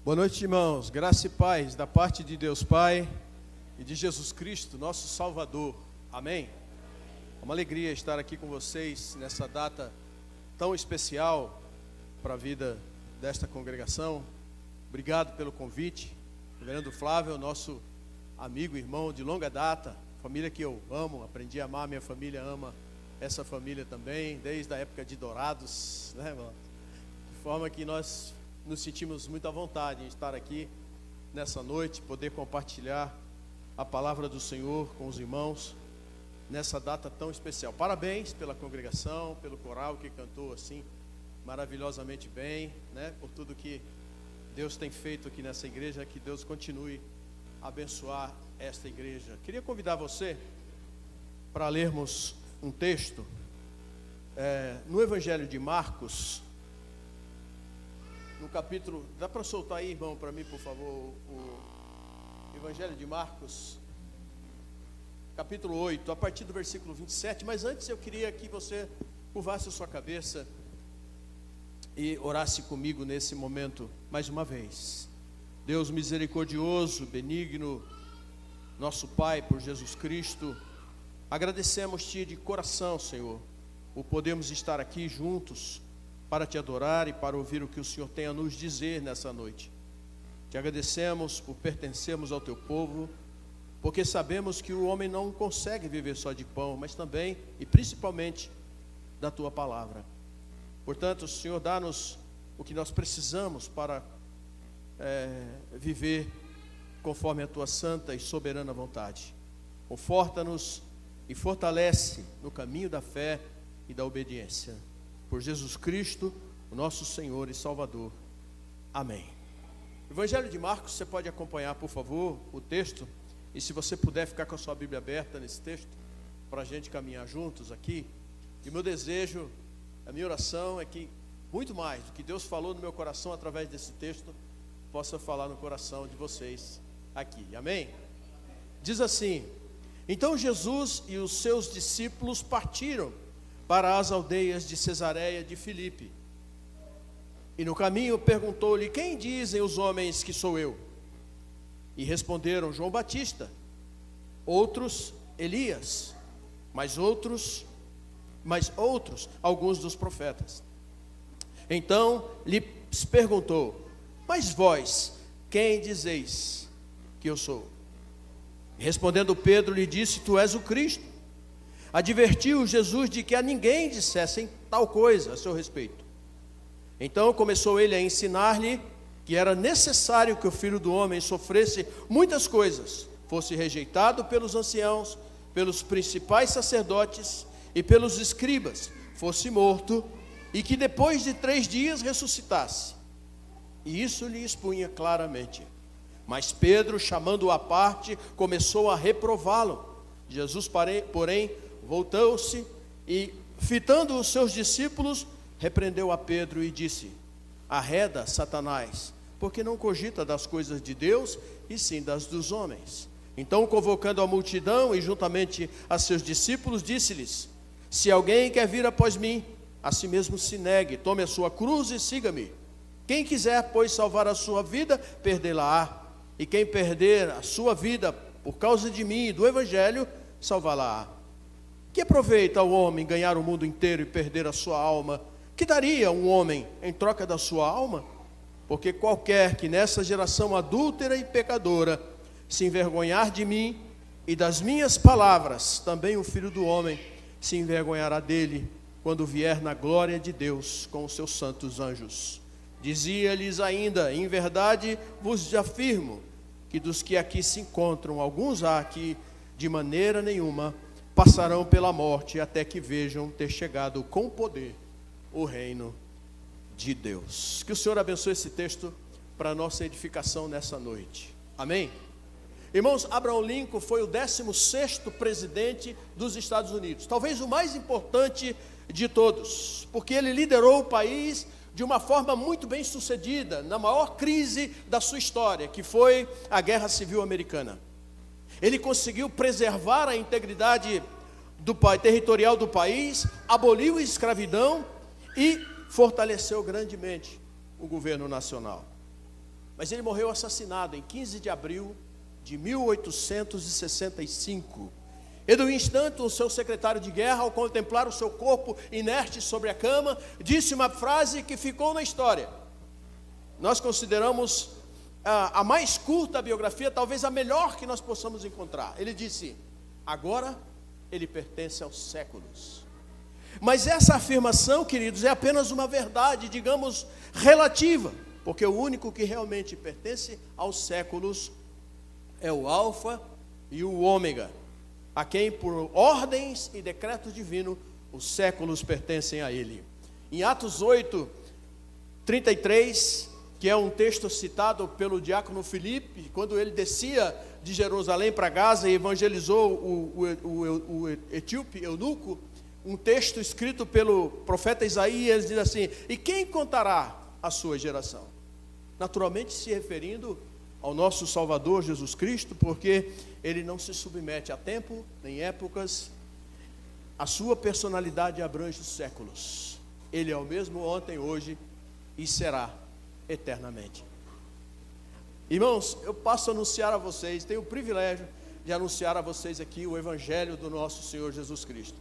Boa noite, irmãos. Graça e paz da parte de Deus Pai e de Jesus Cristo, nosso Salvador. Amém? É uma alegria estar aqui com vocês nessa data tão especial para a vida desta congregação. Obrigado pelo convite. Reverendo Flávio, nosso amigo, irmão de longa data, família que eu amo, aprendi a amar, minha família ama essa família também, desde a época de Dourados, né, irmão? De forma que nós nos sentimos muito à vontade em estar aqui nessa noite, poder compartilhar a palavra do Senhor com os irmãos nessa data tão especial. Parabéns pela congregação, pelo coral que cantou assim maravilhosamente bem, né? Por tudo que Deus tem feito aqui nessa igreja, que Deus continue a abençoar esta igreja. Queria convidar você para lermos um texto no Evangelho de Marcos. No capítulo, dá para soltar aí, irmão, para mim, por favor, o Evangelho de Marcos, capítulo 8, a partir do versículo 27, mas antes eu queria que você curvasse a sua cabeça e orasse comigo nesse momento, mais uma vez. Deus misericordioso, benigno, nosso Pai, por Jesus Cristo, agradecemos-te de coração, Senhor, por podermos estar aqui juntos, para te adorar e para ouvir o que o Senhor tem a nos dizer nessa noite. Te agradecemos por pertencermos ao teu povo, porque sabemos que o homem não consegue viver só de pão, mas também e principalmente da tua palavra. Portanto, Senhor, dá-nos o que nós precisamos para viver conforme a tua santa e soberana vontade. Conforta-nos e fortalece no caminho da fé e da obediência. Por Jesus Cristo, o nosso Senhor e Salvador. Amém. Evangelho de Marcos, você pode acompanhar, por favor, o texto. E se você puder ficar com a sua Bíblia aberta nesse texto, para a gente caminhar juntos aqui. E o meu desejo, a minha oração é que muito mais do que Deus falou no meu coração através desse texto, possa falar no coração de vocês aqui. Amém? Diz assim: então Jesus e os seus discípulos partiram para as aldeias de Cesareia de Filipe. E no caminho perguntou-lhe: quem dizem os homens que sou eu? E responderam: João Batista, outros Elias, mas outros alguns dos profetas. Então lhes perguntou: mas vós, quem dizeis que eu sou? E respondendo Pedro lhe disse: tu és o Cristo. Advertiu Jesus de que a ninguém dissessem tal coisa a seu respeito. Então começou ele a ensinar-lhe que era necessário que o Filho do Homem sofresse muitas coisas, fosse rejeitado pelos anciãos, pelos principais sacerdotes e pelos escribas, fosse morto, e que depois de 3 dias ressuscitasse. E isso lhe expunha claramente. Mas Pedro, chamando-o à parte, começou a reprová-lo. Jesus, porém, voltou-se e, fitando os seus discípulos, repreendeu a Pedro e disse: arreda, Satanás, porque não cogita das coisas de Deus, e sim das dos homens. Então, convocando a multidão e juntamente a seus discípulos, disse-lhes: se alguém quer vir após mim, a si mesmo se negue, tome a sua cruz e siga-me. Quem quiser, pois, salvar a sua vida, perdê-la-á. E quem perder a sua vida por causa de mim e do Evangelho, salvá-la-á. Que aproveita o homem ganhar o mundo inteiro e perder a sua alma? Que daria um homem em troca da sua alma? Porque qualquer que nessa geração adúltera e pecadora se envergonhar de mim e das minhas palavras, também o Filho do Homem se envergonhará dele, quando vier na glória de Deus com os seus santos anjos. Dizia-lhes ainda: em verdade vos afirmo, que dos que aqui se encontram, alguns há que de maneira nenhuma passarão pela morte, até que vejam ter chegado com poder o reino de Deus. Que o Senhor abençoe esse texto para a nossa edificação nessa noite. Amém? Irmãos, Abraham Lincoln foi o 16º presidente dos Estados Unidos, talvez o mais importante de todos, porque ele liderou o país de uma forma muito bem sucedida, na maior crise da sua história, que foi a Guerra Civil Americana. Ele conseguiu preservar a integridade territorial do país, aboliu a escravidão e fortaleceu grandemente o governo nacional. mas ele morreu assassinado em 15 de abril de 1865. Edwin Stanton, seu secretário de guerra, ao contemplar o seu corpo inerte sobre a cama, disse uma frase que ficou na história. Nós consideramos a mais curta biografia, talvez a melhor que nós possamos encontrar. Ele disse: agora ele pertence aos séculos. Mas essa afirmação, queridos, é apenas uma verdade, digamos, relativa, porque o único que realmente pertence aos séculos é o Alfa e o Ômega, a quem por ordens e decretos divinos os séculos pertencem a ele. Em Atos 8, 33, que é um texto citado pelo diácono Filipe, quando ele descia de Jerusalém para Gaza e evangelizou o etíope eunuco, um texto escrito pelo profeta Isaías diz assim: e quem contará a sua geração? Naturalmente se referindo ao nosso Salvador Jesus Cristo, porque ele não se submete a tempo, nem épocas, a sua personalidade abrange os séculos. Ele é o mesmo ontem, hoje e será eternamente. Irmãos, eu passo a anunciar a vocês, tenho o privilégio de anunciar a vocês aqui o Evangelho do nosso Senhor Jesus Cristo.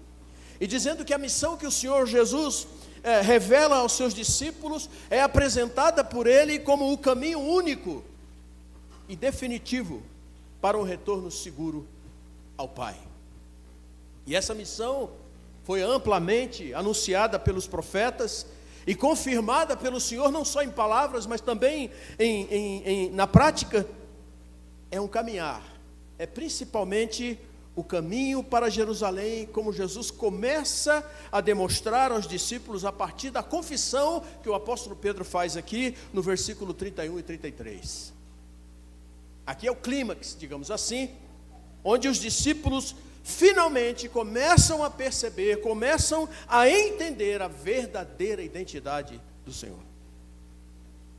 E dizendo que a missão que o Senhor Jesus revela aos seus discípulos é apresentada por ele como o caminho único e definitivo para um retorno seguro ao Pai. E essa missão foi amplamente anunciada pelos profetas e confirmada pelo Senhor, não só em palavras, mas também na prática. É um caminhar, é principalmente o caminho para Jerusalém, como Jesus começa a demonstrar aos discípulos a partir da confissão que o apóstolo Pedro faz aqui no versículo 31 e 33. Aqui é o clímax, digamos assim, onde os discípulos finalmente começam a perceber, começam a entender a verdadeira identidade do Senhor.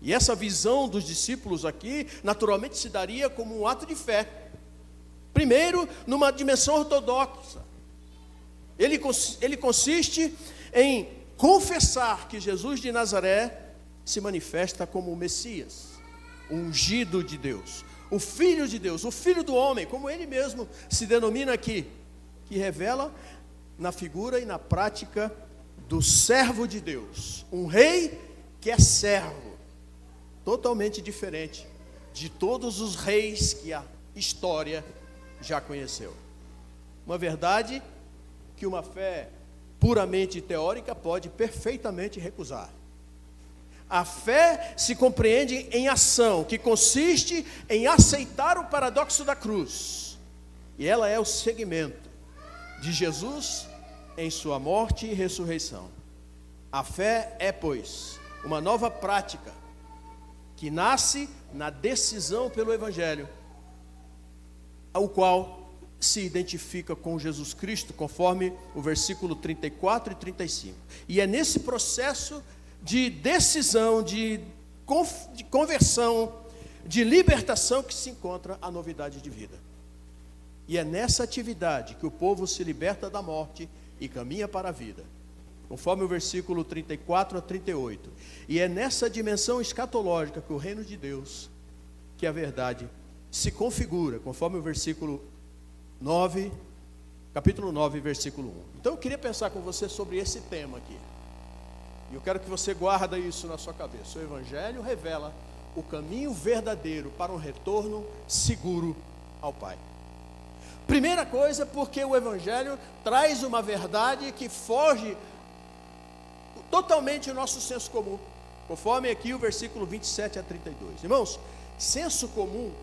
E essa visão dos discípulos aqui, naturalmente se daria como um ato de fé. Primeiro, numa dimensão ortodoxa. Ele consiste em confessar que Jesus de Nazaré se manifesta como o Messias, o ungido de Deus, o Filho de Deus, o Filho do homem, como ele mesmo se denomina aqui, que revela na figura e na prática do servo de Deus, um rei que é servo, totalmente diferente de todos os reis que a história já conheceu. Uma verdade que uma fé puramente teórica pode perfeitamente recusar. A fé se compreende em ação, que consiste em aceitar o paradoxo da cruz. E ela é o segmento de Jesus em sua morte e ressurreição. A fé é, pois, uma nova prática que nasce na decisão pelo Evangelho, ao qual se identifica com Jesus Cristo, conforme o versículo 34 e 35. E é nesse processo de decisão, de conversão, de libertação que se encontra a novidade de vida. E é nessa atividade que o povo se liberta da morte e caminha para a vida, conforme o versículo 34 a 38. E é nessa dimensão escatológica que o reino de Deus, que a verdade se configura, conforme o versículo 9, capítulo 9, versículo 1. Então eu queria pensar com você sobre esse tema aqui. E eu quero que você guarde isso na sua cabeça. O Evangelho revela o caminho verdadeiro para um retorno seguro ao Pai. Primeira coisa, porque o Evangelho traz uma verdade que foge totalmente do nosso senso comum, conforme aqui o versículo 27 a 32. Irmãos, senso comum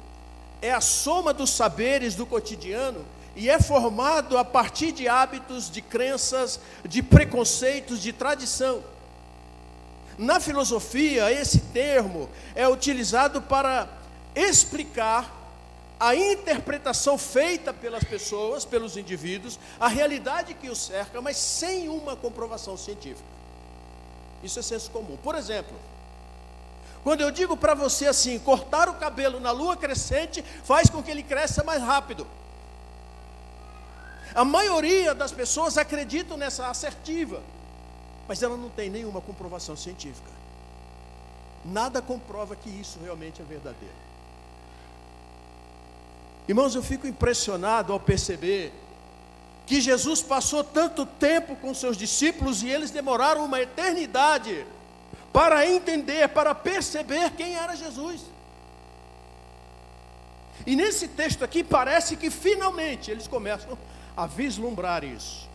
é a soma dos saberes do cotidiano e é formado a partir de hábitos, de crenças, de preconceitos, de tradição. Na filosofia, esse termo é utilizado para explicar a interpretação feita pelas pessoas, pelos indivíduos, a realidade que os cerca, mas sem uma comprovação científica. Isso é senso comum. Por exemplo, quando eu digo para você assim, cortar o cabelo na lua crescente faz com que ele cresça mais rápido. A maioria das pessoas acreditam nessa assertiva, mas ela não tem nenhuma comprovação científica. nada comprova que isso realmente é verdadeiro. Irmãos, eu fico impressionado ao perceber que Jesus passou tanto tempo com seus discípulos e eles demoraram uma eternidade para entender, para perceber quem era Jesus. E nesse texto aqui parece que finalmente eles começam a vislumbrar isso.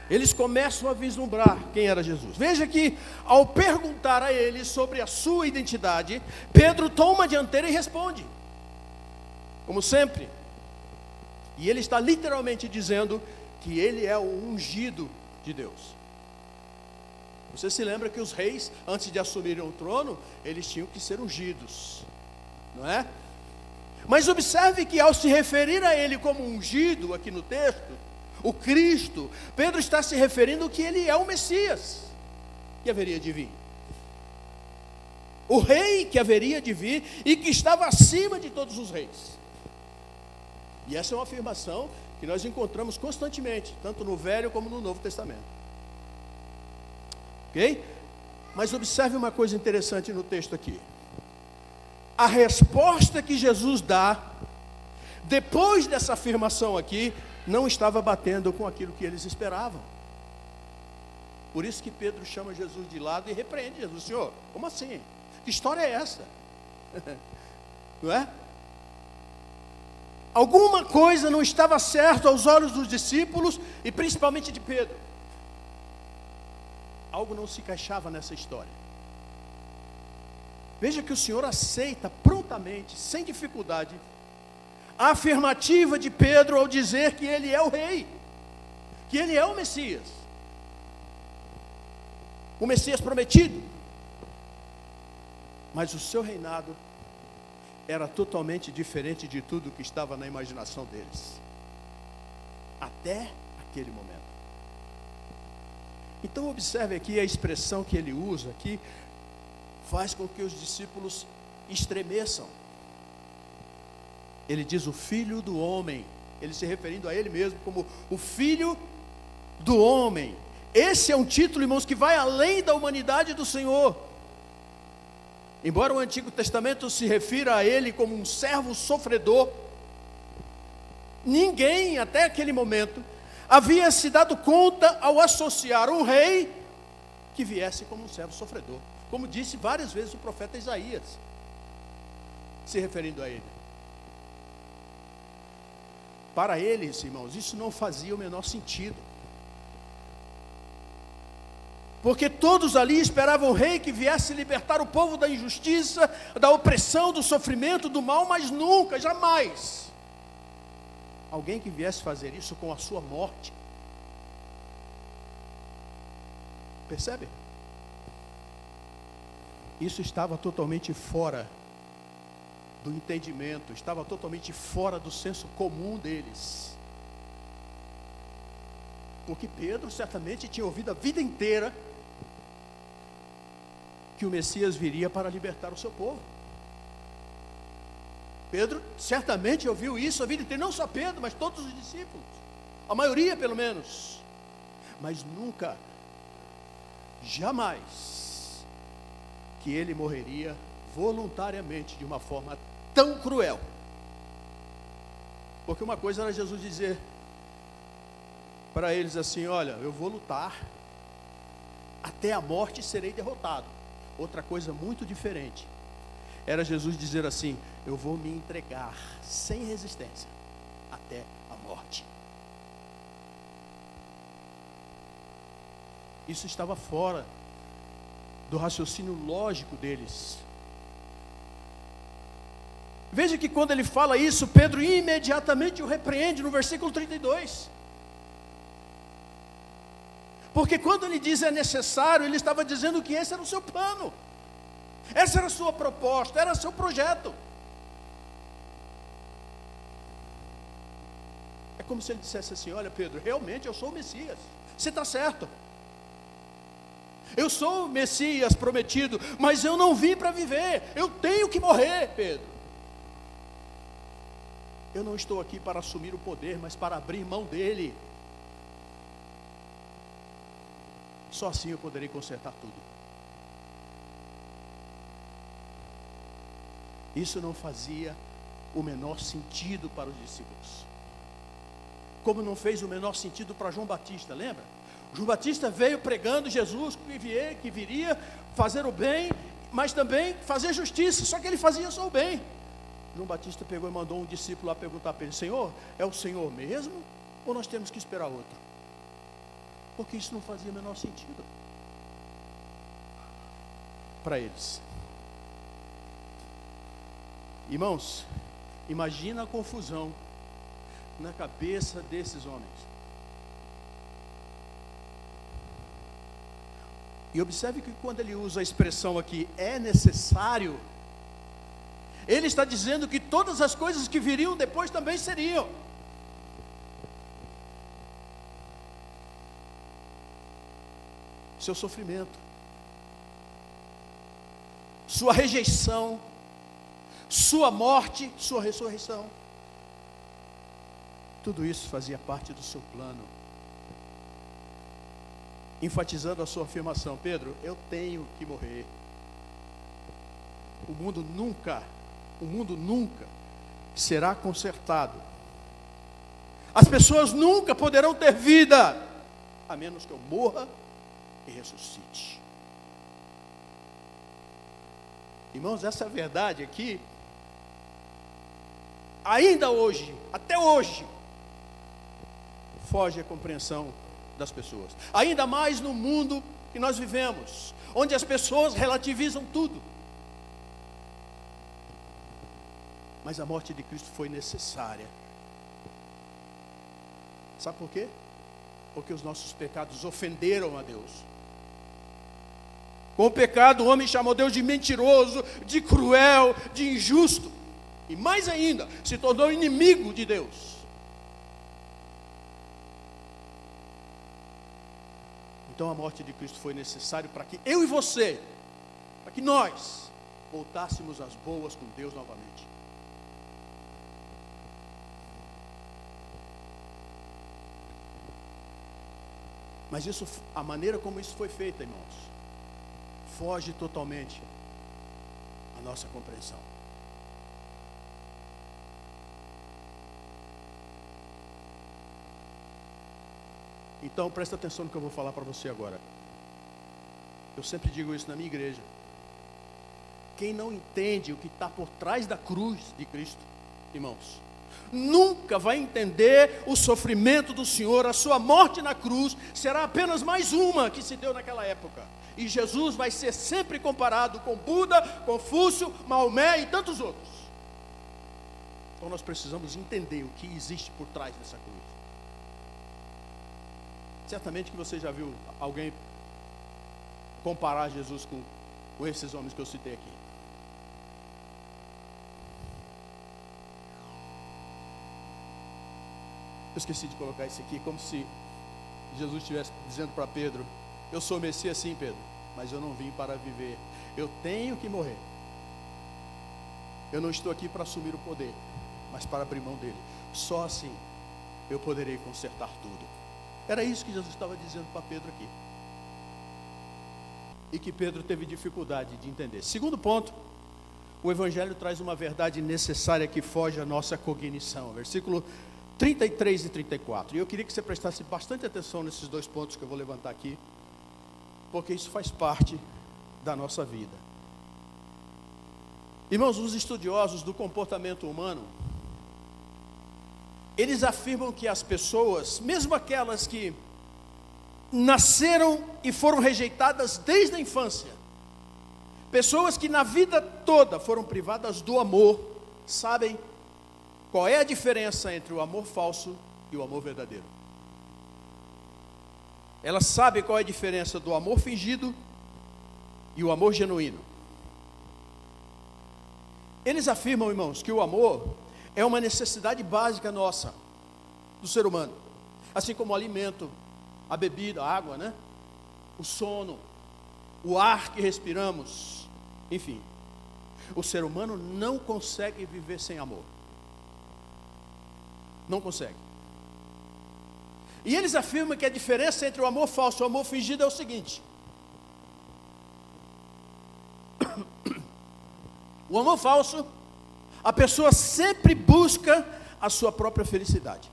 Eles começam a vislumbrar quem era Jesus. Veja que ao perguntar a ele sobre a sua identidade, Pedro toma a dianteira e responde, como sempre. E ele está literalmente dizendo que ele é o ungido de Deus. Você se lembra que os reis, antes de assumirem o trono, eles tinham que ser ungidos, não é? Mas observe que ao se referir a ele como ungido aqui no texto, o Cristo, Pedro está se referindo que ele é o Messias que haveria de vir. O rei que haveria de vir e que estava acima de todos os reis. E essa é uma afirmação que nós encontramos constantemente, tanto no Velho como no Novo Testamento. Ok? Mas observe uma coisa interessante no texto aqui. A resposta que Jesus dá, depois dessa afirmação aqui, não estava batendo com aquilo que eles esperavam. Por isso que Pedro chama Jesus de lado e repreende Jesus. Senhor, como assim? Que história é essa? Não é? Alguma coisa não estava certa aos olhos dos discípulos e principalmente de Pedro. Algo não se encaixava nessa história. Veja que o Senhor aceita prontamente, sem dificuldade, a afirmativa de Pedro ao dizer que ele é o rei, que ele é o Messias prometido. Mas o seu reinado era totalmente diferente de tudo que estava na imaginação deles, até aquele momento. Então observe aqui a expressão que ele usa aqui, faz com que os discípulos estremeçam. Ele diz o Filho do Homem, ele se referindo a ele mesmo como o Filho do Homem. Esse é um título, irmãos, que vai além da humanidade do Senhor. Embora o Antigo Testamento se refira a ele como um servo sofredor, ninguém até aquele momento havia se dado conta ao associar um rei que viesse como um servo sofredor, como disse várias vezes o profeta Isaías, se referindo a ele. Para eles, irmãos, isso não fazia o menor sentido, porque todos ali esperavam um rei que viesse libertar o povo da injustiça, da opressão, do sofrimento, do mal, mas nunca, jamais, alguém que viesse fazer isso com a sua morte. Percebe? Isso estava totalmente fora do entendimento, estava totalmente fora do senso comum deles. Porque Pedro certamente tinha ouvido a vida inteira que o Messias viria para libertar o seu povo. Pedro certamente ouviu isso a vida inteira, não só Pedro, mas todos os discípulos, a maioria pelo menos, mas nunca, jamais, que ele morreria voluntariamente de uma forma tão cruel. Porque uma coisa era Jesus dizer para eles assim: olha, eu vou lutar até a morte, serei derrotado. Outra coisa muito diferente era Jesus dizer assim: eu vou me entregar sem resistência até a morte. Isso estava fora do raciocínio lógico deles. Veja que quando ele fala isso, Pedro imediatamente o repreende no versículo 32. Porque quando ele diz é necessário, ele estava dizendo que esse era o seu plano, essa era a sua proposta, era o seu projeto. É como se ele dissesse assim: olha Pedro, realmente eu sou o Messias, você está certo, eu sou o Messias prometido, mas eu não vim para viver, eu tenho que morrer, Pedro. Eu não estou aqui para assumir o poder, mas para abrir mão dele. Só assim eu poderei consertar tudo. Isso não fazia o menor sentido para os discípulos. Como não fez o menor sentido para João Batista, lembra? João Batista veio pregando Jesus que viria fazer o bem, mas também fazer justiça, só que ele fazia só o bem. João Batista pegou e mandou um discípulo lá perguntar para ele: Senhor, é o Senhor mesmo? Ou nós temos que esperar outro? Porque isso não fazia o menor sentido para eles. Irmãos, imagina a confusão na cabeça desses homens. E observe que quando ele usa a expressão aqui, é necessário, ele está dizendo que todas as coisas que viriam depois também seriam. Seu sofrimento, sua rejeição, sua morte, sua ressurreição, tudo isso fazia parte do seu plano. Enfatizando a sua afirmação: Pedro, eu tenho que morrer. O mundo nunca será consertado. As pessoas nunca poderão ter vida, a menos que eu morra e ressuscite. Irmãos, essa verdade aqui, ainda hoje, até hoje, foge à compreensão das pessoas. Ainda mais no mundo que nós vivemos, onde as pessoas relativizam tudo. Mas a morte de Cristo foi necessária. Sabe por quê? Porque os nossos pecados ofenderam a Deus. Com o pecado, o homem chamou Deus de mentiroso, de cruel, de injusto. E mais ainda, se tornou inimigo de Deus. Então a morte de Cristo foi necessária para que eu e você, para que nós voltássemos às boas com Deus novamente. Mas isso, a maneira como isso foi feito, irmãos, foge totalmente à nossa compreensão. Então presta atenção no que eu vou falar para você agora. Eu sempre digo isso na minha igreja. Quem não entende o que está por trás da cruz de Cristo, irmãos, nunca vai entender o sofrimento do Senhor. A sua morte na cruz será apenas mais uma que se deu naquela época. E Jesus vai ser sempre comparado com Buda, Confúcio, Maomé e tantos outros. Então nós precisamos entender o que existe por trás dessa cruz. Certamente que você já viu alguém comparar Jesus com esses homens que eu citei aqui. Eu esqueci de colocar isso aqui, como se Jesus estivesse dizendo para Pedro: eu sou o Messias sim, Pedro, mas eu não vim para viver, eu tenho que morrer. Eu não estou aqui para assumir o poder, mas para abrir mão dele. Só assim eu poderei consertar tudo. Era isso que Jesus estava dizendo para Pedro aqui. E que Pedro teve dificuldade de entender. Segundo ponto, o Evangelho traz uma verdade necessária que foge à nossa cognição. Versículo 33 e 34. E eu queria que você prestasse bastante atenção nesses dois pontos que eu vou levantar aqui, porque isso faz parte da nossa vida. Irmãos, os estudiosos do comportamento humano, eles afirmam que as pessoas, mesmo aquelas que nasceram e foram rejeitadas desde a infância, pessoas que na vida toda foram privadas do amor, sabem qual é a diferença entre o amor falso e o amor verdadeiro. Elas sabem qual é a diferença do amor fingido e o amor genuíno. Eles afirmam, irmãos, que o amor é uma necessidade básica nossa, do ser humano. Assim como o alimento, a bebida, a água, né? O sono, o ar que respiramos, enfim. O ser humano não consegue viver sem amor. Não consegue. E eles afirmam que a diferença entre o amor falso e o amor fingido é o seguinte: o amor falso A pessoa sempre busca a sua própria felicidade.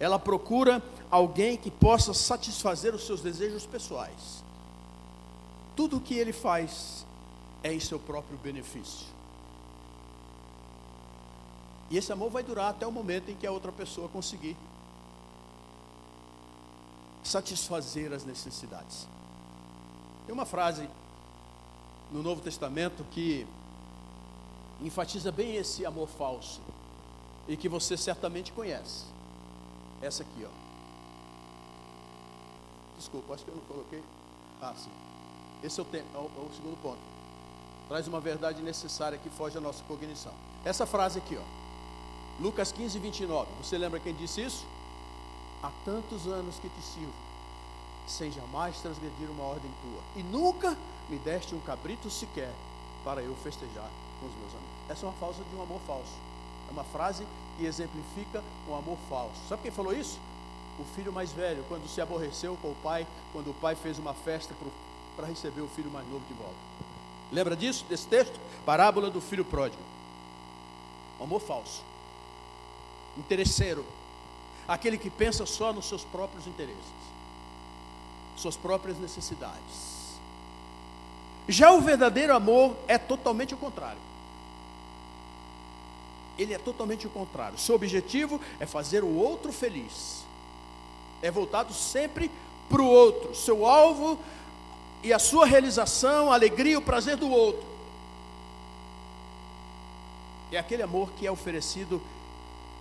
Ela procura alguém que possa satisfazer os seus desejos pessoais. Tudo o que ele faz é em seu próprio benefício. E esse amor vai durar até o momento em que a outra pessoa conseguir satisfazer as necessidades. Tem uma frase no Novo Testamento que enfatiza bem esse amor falso e que você certamente conhece. Essa aqui, ó. Desculpa, acho que eu não coloquei. Ah, sim. Esse é o segundo ponto. Traz uma verdade necessária que foge à nossa cognição. Essa frase aqui, ó. Lucas 15, 29. Você lembra quem disse isso? Há tantos anos que te sirvo, sem jamais transgredir uma ordem tua, e nunca me deste um cabrito sequer para eu festejar com os meus amigos. Essa é uma falsa de um amor falso. É uma frase que exemplifica um amor falso. Sabe quem falou isso? O filho mais velho, quando se aborreceu com o pai, quando o pai fez uma festa para receber o filho mais novo de volta. Lembra disso, desse texto? Parábola do filho pródigo. Um amor falso. Interesseiro. Aquele que pensa só nos seus próprios interesses, suas próprias necessidades. Já o verdadeiro amor é totalmente o contrário. Ele é totalmente o contrário. Seu objetivo é fazer o outro feliz. É voltado sempre para o outro. Seu alvo e a sua realização, a alegria e o prazer do outro. É aquele amor que é oferecido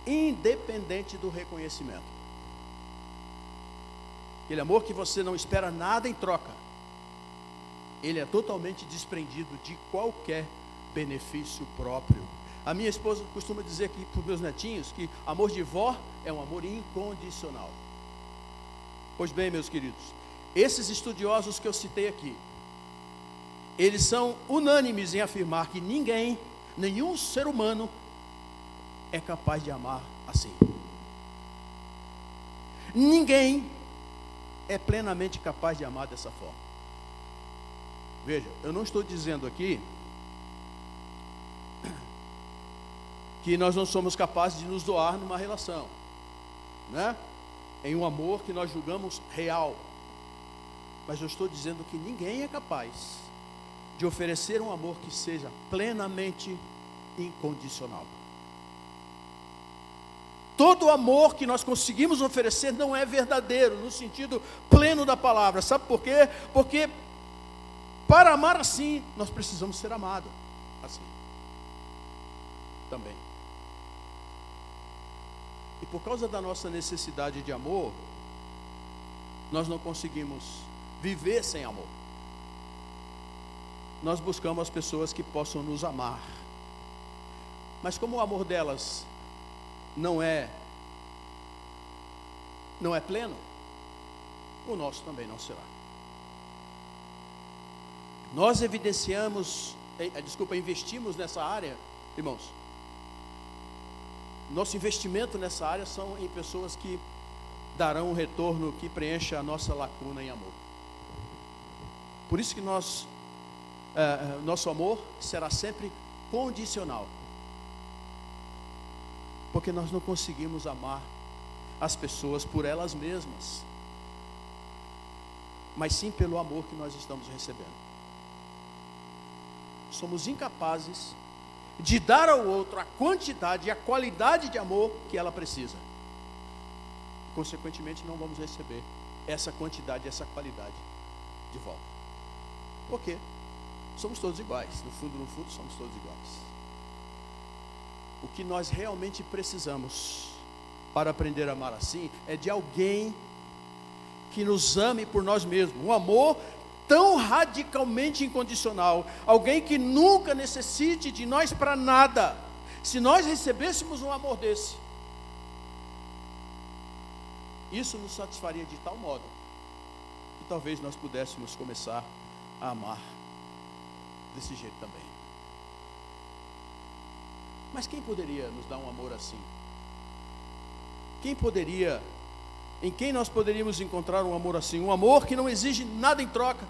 independente do reconhecimento. Aquele amor que você não espera nada em troca. Ele é totalmente desprendido de qualquer benefício próprio. A minha esposa costuma dizer aqui para os meus netinhos que amor de vó é um amor incondicional. Pois bem, meus queridos, esses estudiosos que eu citei aqui, eles são unânimes em afirmar que ninguém, nenhum ser humano é capaz de amar assim. Ninguém é plenamente capaz de amar dessa forma. Veja, eu não estou dizendo aqui que nós não somos capazes de nos doar numa relação, né? Em um amor que nós julgamos real. Mas eu estou dizendo que ninguém é capaz de oferecer um amor que seja plenamente incondicional. Todo amor que nós conseguimos oferecer não é verdadeiro, no sentido pleno da palavra. Sabe por quê? Porque para amar assim, nós precisamos ser amados assim também. E por causa da nossa necessidade de amor, nós não conseguimos viver sem amor. Nós buscamos as pessoas que possam nos amar. Mas como o amor delas não é pleno, o nosso também não será. Nós investimos nessa área, irmãos. Nosso investimento nessa área são em pessoas que darão um retorno que preencha a nossa lacuna em amor. Por isso que nosso amor será sempre condicional. Porque nós não conseguimos amar as pessoas por elas mesmas, mas sim pelo amor que nós estamos recebendo. Somos incapazes de dar ao outro a quantidade e a qualidade de amor que ela precisa. Consequentemente, não vamos receber essa quantidade e essa qualidade de volta. Por quê? Somos todos iguais. No fundo, somos todos iguais. O que nós realmente precisamos para aprender a amar assim é de alguém que nos ame por nós mesmos. Um amor tão radicalmente incondicional. Alguém que nunca necessite de nós para nada. Se nós recebêssemos um amor desse, isso nos satisfaria de tal modo que talvez nós pudéssemos começar a amar desse jeito também. Mas quem poderia nos dar um amor assim? Em quem nós poderíamos encontrar um amor assim? Um amor que não exige nada em troca.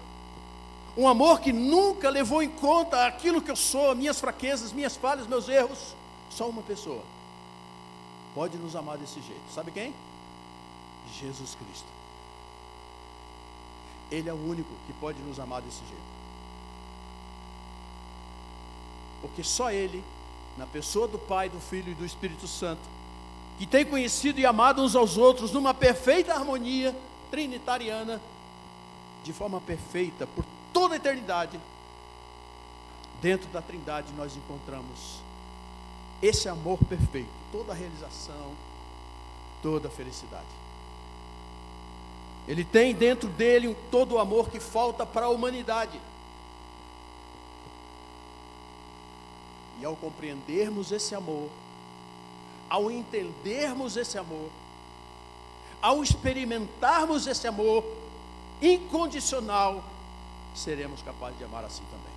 um amor que nunca levou em conta aquilo que eu sou, minhas fraquezas, minhas falhas, meus erros. Só uma pessoa pode nos amar desse jeito. Sabe quem? Jesus Cristo. Ele é o único que pode nos amar desse jeito. Porque só Ele, na pessoa do Pai, do Filho e do Espírito Santo, que tem conhecido e amado uns aos outros numa perfeita harmonia trinitariana, de forma perfeita, por toda a eternidade, dentro da Trindade nós encontramos esse amor perfeito, toda a realização, toda a felicidade. Ele tem dentro dele todo o amor que falta para a humanidade. E ao compreendermos esse amor, ao entendermos esse amor, ao experimentarmos esse amor incondicional, seremos capazes de amar assim também.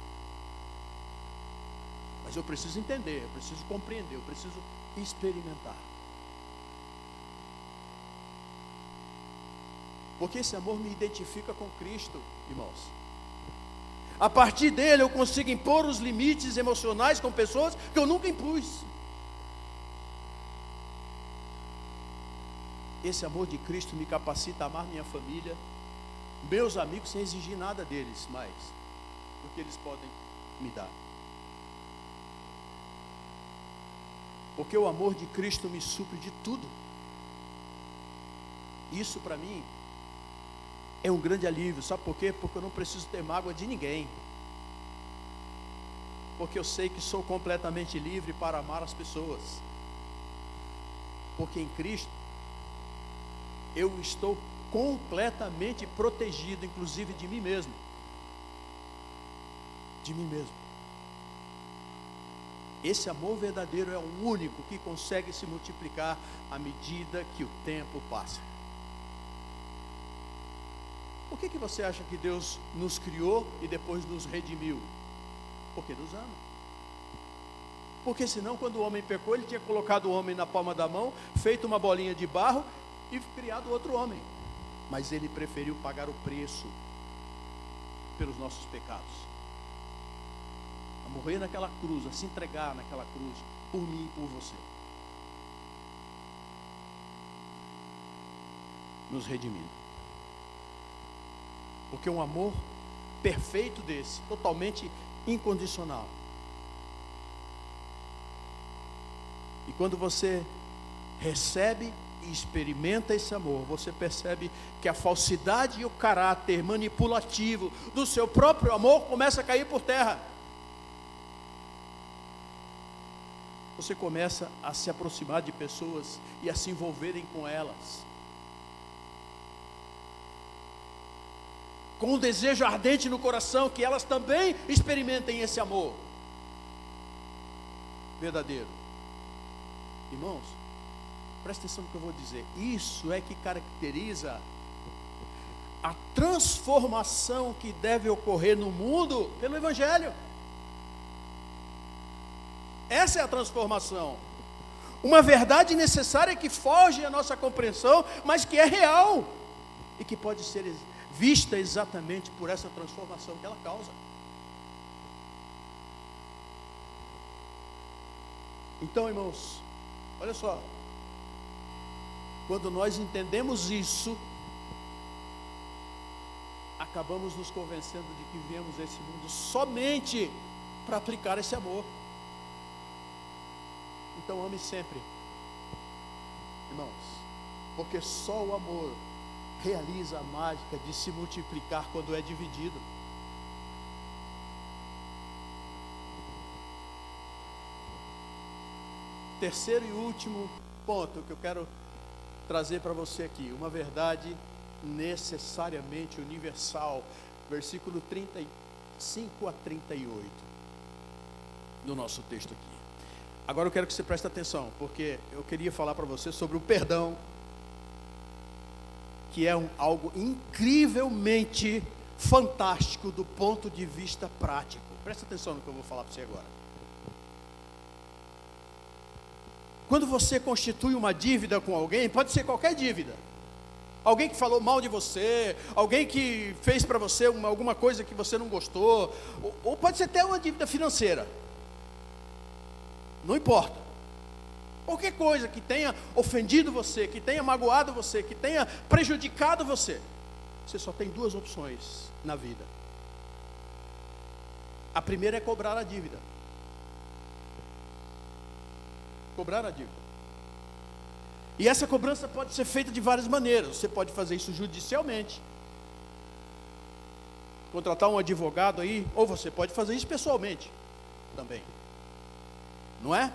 Mas eu preciso entender, eu preciso compreender, eu preciso experimentar. Porque esse amor me identifica com Cristo, irmãos. A partir dele eu consigo impor os limites emocionais com pessoas que eu nunca impus. Esse amor de Cristo me capacita a amar minha família, meus amigos, sem exigir nada deles mais do que eles podem me dar. Porque o amor de Cristo me supre de tudo. Isso para mim é um grande alívio. Sabe por quê? Porque eu não preciso ter mágoa de ninguém. Porque eu sei que sou completamente livre para amar as pessoas. Porque em Cristo eu estou completamente protegido, inclusive de mim mesmo. De mim mesmo. Esse amor verdadeiro é o único que consegue se multiplicar à medida que o tempo passa. Por que você acha que Deus nos criou e depois nos redimiu? Porque nos ama. Porque senão, quando o homem pecou, ele tinha colocado o homem na palma da mão, feito uma bolinha de barro e criado outro homem. Mas ele preferiu pagar o preço pelos nossos pecados, a morrer naquela cruz, a se entregar naquela cruz por mim e por você, nos redimindo. Porque um amor perfeito desse, totalmente incondicional. E quando você recebe e experimenta esse amor, você percebe que a falsidade e o caráter manipulativo do seu próprio amor começa a cair por terra. Você começa a se aproximar de pessoas e a se envolverem com elas, com um desejo ardente no coração que elas também experimentem esse amor verdadeiro. Irmãos, presta atenção no que eu vou dizer. Isso é que caracteriza a transformação que deve ocorrer no mundo pelo Evangelho. Essa é a transformação. Uma verdade necessária que foge à nossa compreensão, mas que é real e que pode ser vista exatamente por essa transformação que ela causa. Então, irmãos, olha só, quando nós entendemos isso, acabamos nos convencendo de que viemos a esse mundo somente para aplicar esse amor. Então ame sempre, irmãos, porque só o amor realiza a mágica de se multiplicar quando é dividido. Terceiro e último ponto que eu quero trazer para você aqui, uma verdade necessariamente universal, versículo 35 a 38 do nosso texto aqui. Agora eu quero que você preste atenção, porque eu queria falar para você sobre o perdão, que é algo incrivelmente fantástico do ponto de vista prático. Presta atenção no que eu vou falar para você agora. Quando você constitui uma dívida com alguém, pode ser qualquer dívida, Alguém que falou mal de você, alguém que fez para você alguma coisa que você não gostou, ou pode ser até uma dívida financeira. Não importa. Qualquer coisa que tenha ofendido você, que tenha magoado você, que tenha prejudicado você. Você só tem duas opções na vida. A primeira é cobrar a dívida. Cobrar a dívida. E essa cobrança pode ser feita de várias maneiras. Você pode fazer isso judicialmente. Contratar um advogado aí, ou você pode fazer isso pessoalmente também. Não é?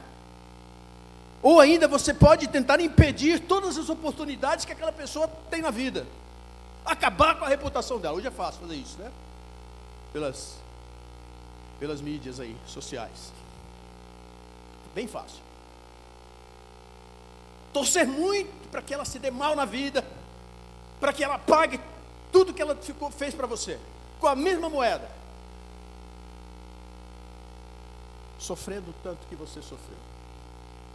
Ou ainda você pode tentar impedir todas as oportunidades que aquela pessoa tem na vida. Acabar com a reputação dela. Hoje é fácil fazer isso, né? Pelas mídias aí, sociais. Bem fácil. Torcer muito para que ela se dê mal na vida, para que ela pague tudo que ela fez para você, com a mesma moeda, sofrendo o tanto que você sofreu.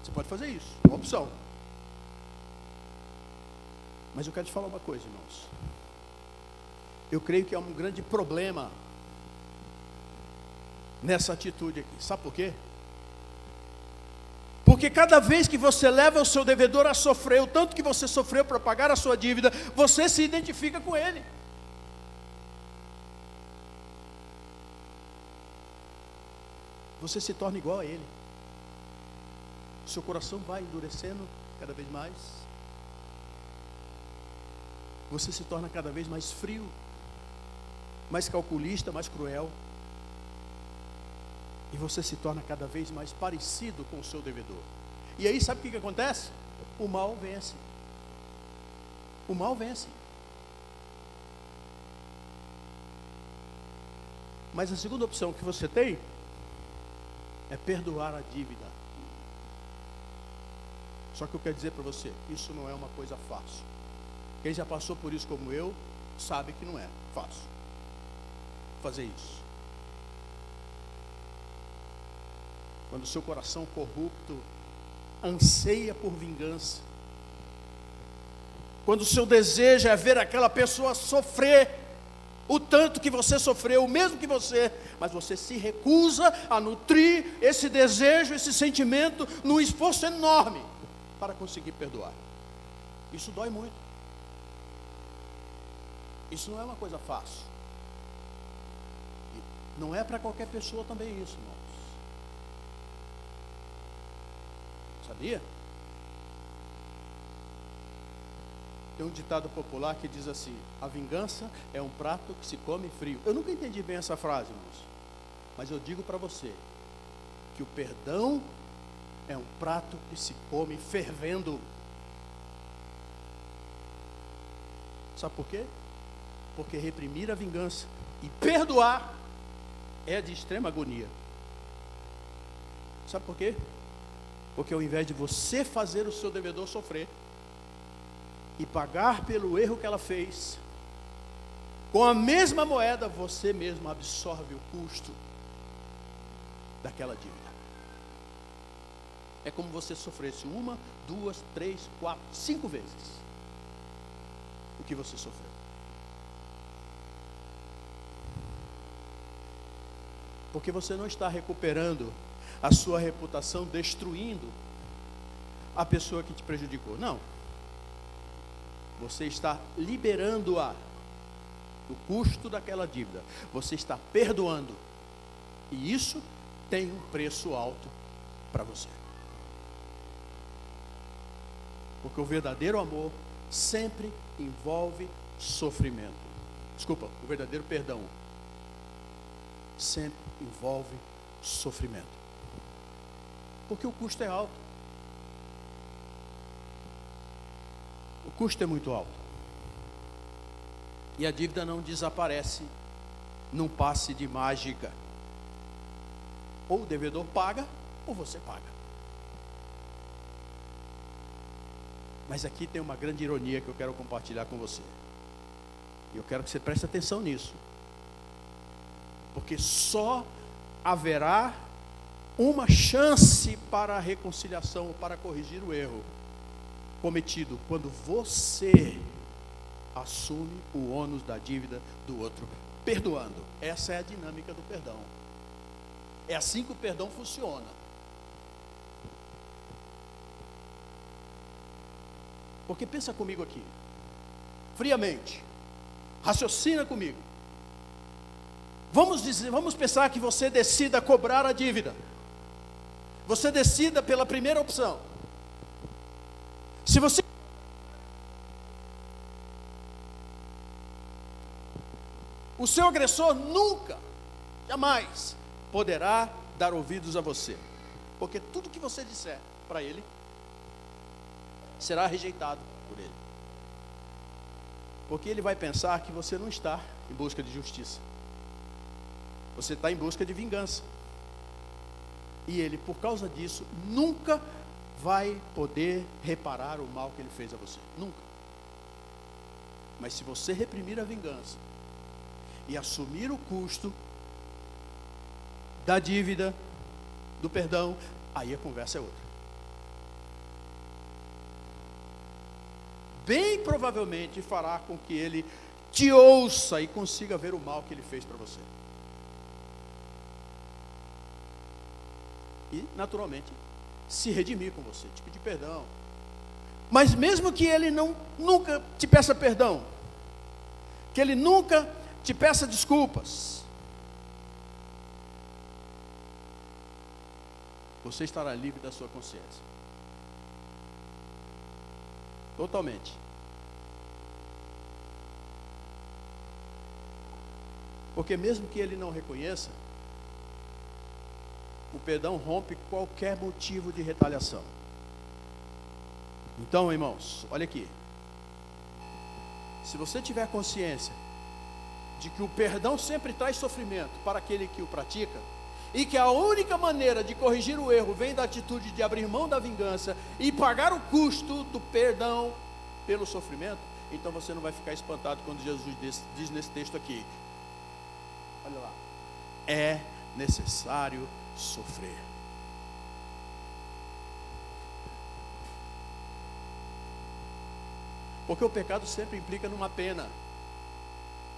Você pode fazer isso, uma opção. Mas eu quero te falar uma coisa, irmãos. Eu creio que há um grande problema nessa atitude aqui. Sabe por quê? Porque cada vez que você leva o seu devedor a sofrer o tanto que você sofreu para pagar a sua dívida, você se identifica com ele. Você se torna igual a ele. Seu coração vai endurecendo cada vez mais. Você se torna cada vez mais frio, mais calculista, mais cruel. E você se torna cada vez mais parecido com o seu devedor. E aí sabe o que acontece? O mal vence. O mal vence. Mas a segunda opção que você tem é perdoar a dívida. Só que eu quero dizer para você, isso não é uma coisa fácil. Quem já passou por isso como eu, sabe que não é fácil fazer isso. Quando o seu coração corrupto anseia por vingança, quando o seu desejo é ver aquela pessoa sofrer o tanto que você sofreu, o mesmo que você, mas você se recusa a nutrir esse desejo, esse sentimento, num esforço enorme para conseguir perdoar. Isso dói muito. Isso não é uma coisa fácil. Não é para qualquer pessoa também isso, irmãos. Sabia? Tem um ditado popular que diz assim: a vingança é um prato que se come frio. Eu nunca entendi bem essa frase, irmãos, mas eu digo para você que o perdão é um prato que se come fervendo. Sabe por quê? Porque reprimir a vingança e perdoar é de extrema agonia. Sabe por quê? Porque ao invés de você fazer o seu devedor sofrer e pagar pelo erro que ela fez, com a mesma moeda você mesmo absorve o custo daquela dívida. É como você sofresse 1, 2, 3, 4, 5 vezes o que você sofreu. Porque você não está recuperando a sua reputação, destruindo a pessoa que te prejudicou. Não. Você está liberando-a do custo daquela dívida. Você está perdoando. E isso tem um preço alto para você. Porque o verdadeiro amor sempre envolve sofrimento. Desculpa, o verdadeiro perdão sempre envolve sofrimento. Porque o custo é alto. O custo é muito alto. E a dívida não desaparece num passe de mágica. Ou o devedor paga, ou você paga. Mas aqui tem uma grande ironia que eu quero compartilhar com você. E eu quero que você preste atenção nisso. Porque só haverá uma chance para a reconciliação, para corrigir o erro cometido, quando você assume o ônus da dívida do outro, perdoando. Essa é a dinâmica do perdão. É assim que o perdão funciona. Porque pensa comigo aqui, friamente, raciocina comigo. Vamos pensar que você decida cobrar a dívida. Você decida pela primeira opção. Se você o seu agressor nunca, jamais poderá dar ouvidos a você, porque tudo que você disser para ele será rejeitado por ele, porque ele vai pensar que você não está em busca de justiça, você está em busca de vingança, e ele, por causa disso, nunca vai poder reparar o mal que ele fez a você, nunca. Mas se você reprimir a vingança e assumir o custo da dívida, do perdão, aí a conversa é outra. Bem provavelmente fará com que ele te ouça e consiga ver o mal que ele fez para você. E, naturalmente, se redimir com você, te pedir perdão. Mas mesmo que ele nunca te peça perdão, que ele nunca te peça desculpas, você estará livre da sua consciência. Totalmente. Porque mesmo que ele não reconheça, o perdão rompe qualquer motivo de retaliação. Então, irmãos, olha aqui. Se você tiver consciência de que o perdão sempre traz sofrimento para aquele que o pratica, e que a única maneira de corrigir o erro vem da atitude de abrir mão da vingança e pagar o custo do perdão pelo sofrimento, então você não vai ficar espantado quando Jesus diz nesse texto aqui, olha lá, é necessário sofrer. Porque o pecado sempre implica numa pena,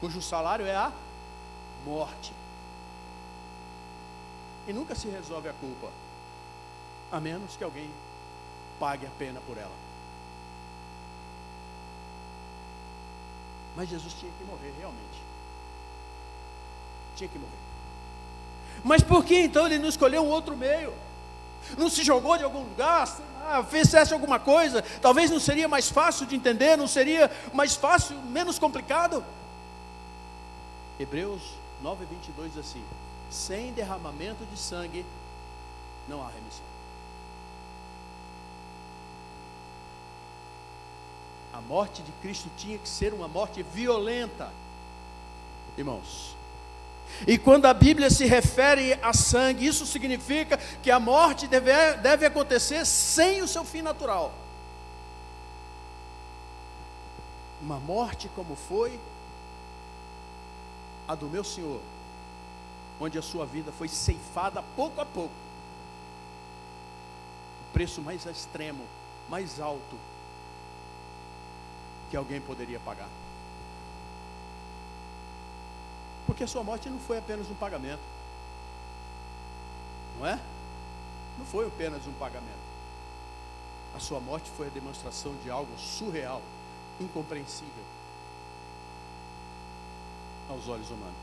cujo salário é a morte. E nunca se resolve a culpa, a menos que alguém pague a pena por ela. Mas Jesus tinha que morrer, realmente. Tinha que morrer. Mas por que então ele não escolheu um outro meio? Não se jogou de algum lugar, fizesse alguma coisa? Talvez não seria mais fácil de entender, não seria mais fácil, menos complicado? Hebreus 9:22 diz assim: sem derramamento de sangue não há remissão. A morte de Cristo tinha que ser uma morte violenta, irmãos. E quando a Bíblia se refere a sangue, isso significa que a morte deve acontecer sem o seu fim natural. Uma morte como foi a do meu Senhor, onde a sua vida foi ceifada pouco a pouco. O preço mais extremo, mais alto que alguém poderia pagar. Porque a sua morte não foi apenas um pagamento, não é? Não foi apenas um pagamento. A sua morte foi a demonstração de algo surreal, incompreensível aos olhos humanos.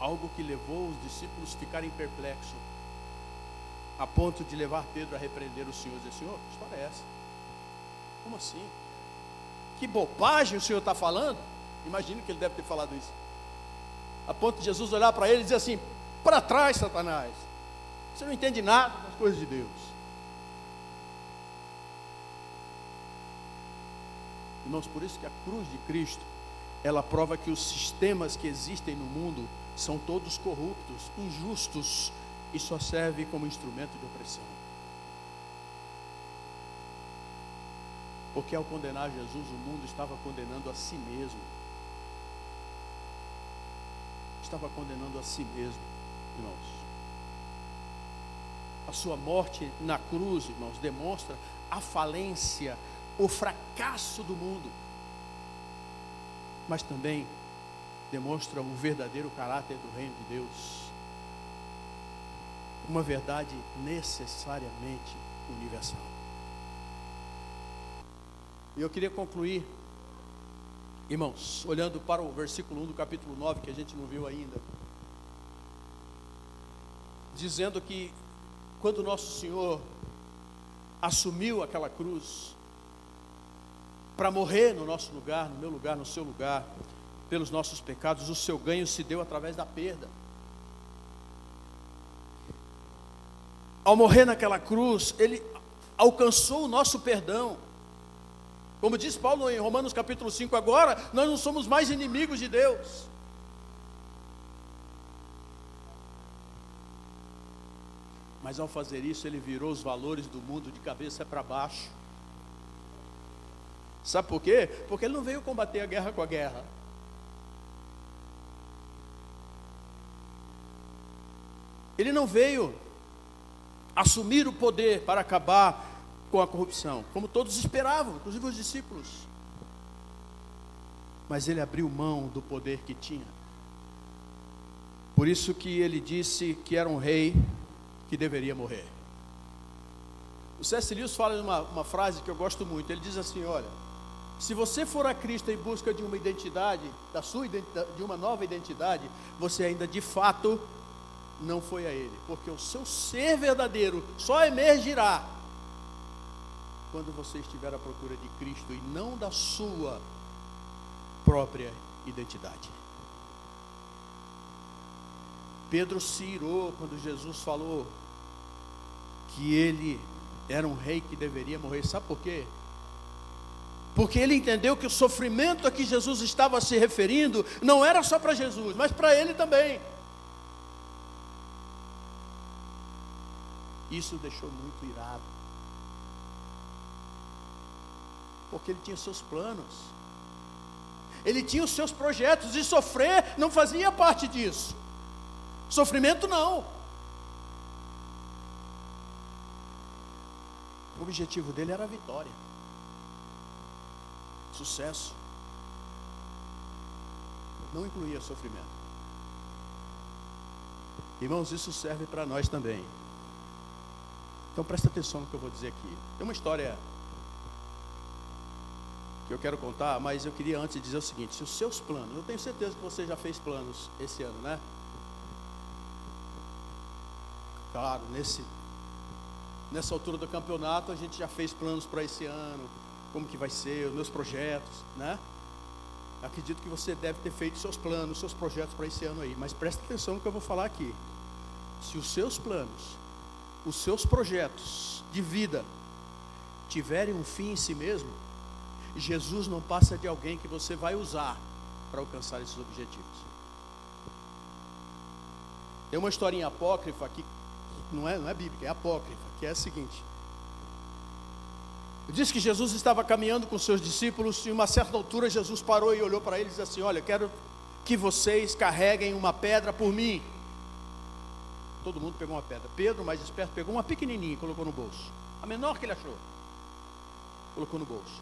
Algo que levou os discípulos a ficarem perplexos, a ponto de levar Pedro a repreender o Senhor e dizer: Senhor, que história é essa? Como assim? Que bobagem o Senhor está falando? Imagino que ele deve ter falado isso. A ponto de Jesus olhar para ele e dizer assim: para trás, Satanás, você não entende nada das coisas de Deus. Irmãos, por isso que a cruz de Cristo, ela prova que os sistemas que existem no mundo são todos corruptos, injustos, e só servem como instrumento de opressão. Porque ao condenar Jesus, o mundo estava condenando a si mesmo. Estava condenando a si mesmo, irmãos. A sua morte na cruz, irmãos, demonstra a falência, o fracasso do mundo. mas também demonstra o verdadeiro caráter do reino de Deus. Uma verdade necessariamente universal. E eu queria concluir, irmãos, olhando para o versículo 1 do capítulo 9, que a gente não viu ainda, dizendo que quando nosso Senhor assumiu aquela cruz para morrer no nosso lugar, no meu lugar, no seu lugar, pelos nossos pecados, o seu ganho se deu através da perda. Ao morrer naquela cruz, ele alcançou o nosso perdão. Como diz Paulo em Romanos capítulo 5, agora nós não somos mais inimigos de Deus. Mas ao fazer isso, ele virou os valores do mundo de cabeça para baixo. Sabe por quê? Porque ele não veio combater a guerra com a guerra. Ele não veio assumir o poder para acabar com a corrupção, como todos esperavam, inclusive os discípulos. Mas ele abriu mão do poder que tinha. Por isso que ele disse que era um rei que deveria morrer. O C.S. Lewis fala uma frase que eu gosto muito. Ele diz assim: olha, se você for a Cristo em busca de uma identidade, de uma nova identidade, você ainda de fato não foi a Ele, porque o seu ser verdadeiro só emergirá quando você estiver à procura de Cristo e não da sua própria identidade. Pedro se irou quando Jesus falou que ele era um rei que deveria morrer. Sabe por quê? Porque ele entendeu que o sofrimento a que Jesus estava se referindo não era só para Jesus, mas para ele também. Isso o deixou muito irado, porque ele tinha seus planos, ele tinha os seus projetos, e sofrer não fazia parte disso. Sofrimento não. O objetivo dele era a vitória, sucesso. Não incluía sofrimento. Irmãos, isso serve para nós também. Então presta atenção no que eu vou dizer aqui. Tem uma história que eu quero contar, mas eu queria antes dizer o seguinte: se os seus planos, eu tenho certeza que você já fez planos esse ano, né? Claro, nessa altura do campeonato a gente já fez planos para esse ano, como que vai ser, os meus projetos, né? Acredito que você deve ter feito seus planos, seus projetos para esse ano aí, mas presta atenção no que eu vou falar aqui. Se os seus planos, os seus projetos de vida tiverem um fim em si mesmo, Jesus não passa de alguém que você vai usar para alcançar esses objetivos. Tem uma historinha apócrifa que não é bíblica, é apócrifa, que é a seguinte: diz que Jesus estava caminhando com seus discípulos e em uma certa altura Jesus parou e olhou para eles e disse assim: olha, quero que vocês carreguem uma pedra por mim. Todo mundo pegou uma pedra. Pedro, mais esperto, pegou uma pequenininha e colocou no bolso, a menor que ele achou, colocou no bolso.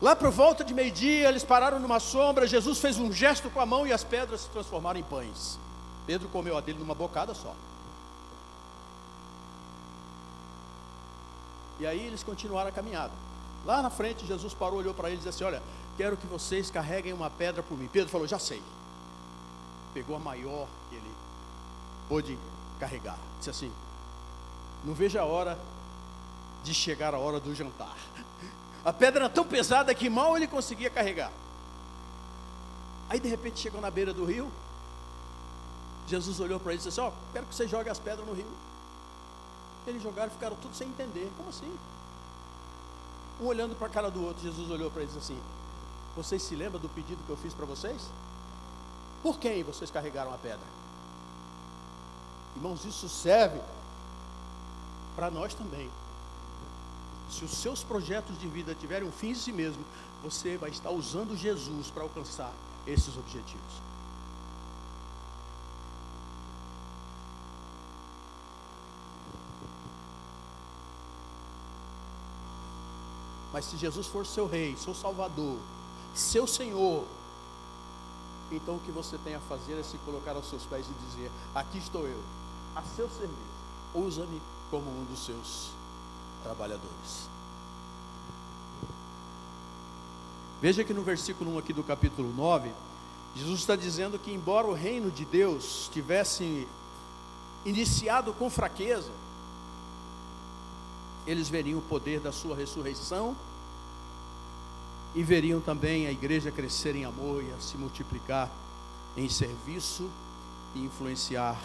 Lá por volta de meio-dia, eles pararam numa sombra. Jesus fez um gesto com a mão e as pedras se transformaram em pães. Pedro comeu a dele numa bocada só. E aí eles continuaram a caminhada. Lá na frente, Jesus parou, olhou para eles e disse assim: olha, quero que vocês carreguem uma pedra por mim. Pedro falou: já sei. Pegou a maior que ele pôde carregar. Disse assim: não vejo a hora de chegar a hora do jantar. A pedra era tão pesada que mal ele conseguia carregar. Aí de repente chegou na beira do rio. Jesus olhou para eles e disse assim: ó, quero que você jogue as pedras no rio. Eles jogaram e ficaram tudo sem entender. Como assim? Um olhando para a cara do outro. Jesus olhou para eles assim: vocês se lembram do pedido que eu fiz para vocês? Por quem vocês carregaram a pedra? Irmãos, isso serve para nós também. Se os seus projetos de vida tiverem um fim em si mesmo, você vai estar usando Jesus para alcançar esses objetivos. Mas se Jesus for seu rei, seu salvador, seu Senhor, então o que você tem a fazer é se colocar aos seus pés e dizer: aqui estou eu, a seu serviço, usa-me como um dos seus trabalhadores. Veja que no versículo 1 aqui do capítulo 9, Jesus está dizendo que embora o reino de Deus tivesse iniciado com fraqueza, eles veriam o poder da sua ressurreição e veriam também a igreja crescer em amor e a se multiplicar em serviço e influenciar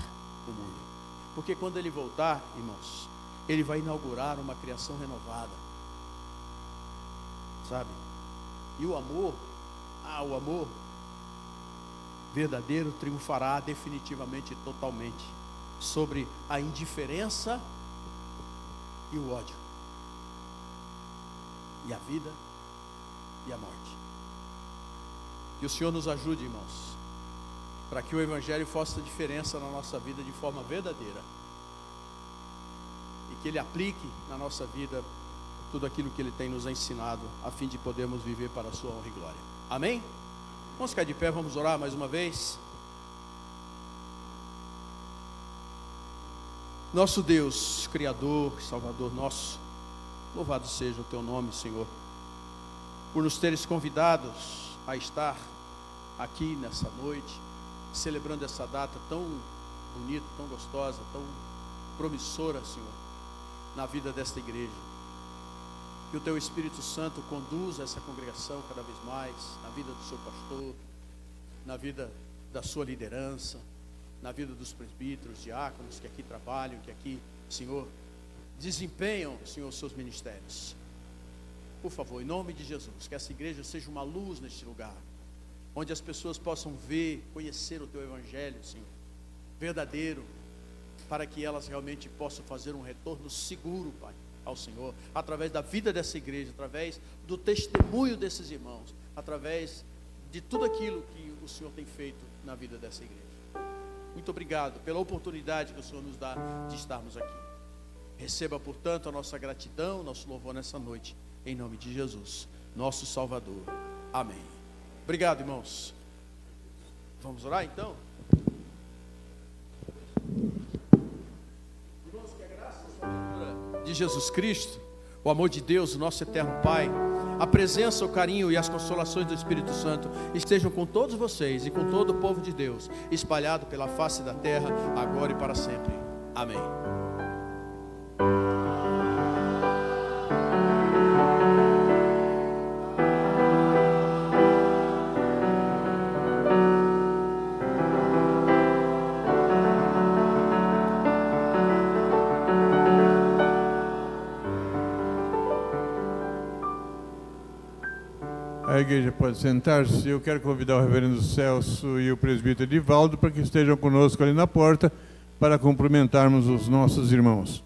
o mundo. Porque quando ele voltar, irmãos, ele vai inaugurar uma criação renovada, sabe? E o amor verdadeiro triunfará definitivamente e totalmente sobre a indiferença e o ódio, e a vida e a morte. Que o Senhor nos ajude, irmãos, para que o Evangelho faça diferença na nossa vida de forma verdadeira, e que Ele aplique na nossa vida tudo aquilo que Ele tem nos ensinado, a fim de podermos viver para a sua honra e glória. Amém? Vamos ficar de pé, vamos orar mais uma vez. Nosso Deus, Criador, Salvador nosso, louvado seja o Teu nome, Senhor, por nos teres convidados a estar aqui nessa noite, celebrando essa data tão bonita, tão gostosa, tão promissora, Senhor, na vida desta igreja. Que o Teu Espírito Santo conduza essa congregação cada vez mais, na vida do seu pastor, na vida da sua liderança, na vida dos presbíteros, diáconos que aqui trabalham, que aqui, Senhor, desempenham, Senhor, seus ministérios. Por favor, em nome de Jesus, que essa igreja seja uma luz neste lugar, onde as pessoas possam ver, conhecer o Teu Evangelho, Senhor, verdadeiro, para que elas realmente possam fazer um retorno seguro, Pai, ao Senhor, através da vida dessa igreja, através do testemunho desses irmãos, através de tudo aquilo que o Senhor tem feito na vida dessa igreja. Muito obrigado pela oportunidade que o Senhor nos dá de estarmos aqui. Receba, portanto, a nossa gratidão, nosso louvor nessa noite, em nome de Jesus, nosso Salvador. Amém. Obrigado, irmãos. Vamos orar então? Irmãos, que a graça e a sua de Jesus Cristo, o amor de Deus, o nosso eterno Pai, a presença, o carinho e as consolações do Espírito Santo estejam com todos vocês e com todo o povo de Deus, espalhado pela face da terra, agora e para sempre. Amém. A igreja pode sentar-se. Eu quero convidar o reverendo Celso e o presbítero Edivaldo para que estejam conosco ali na porta para cumprimentarmos os nossos irmãos.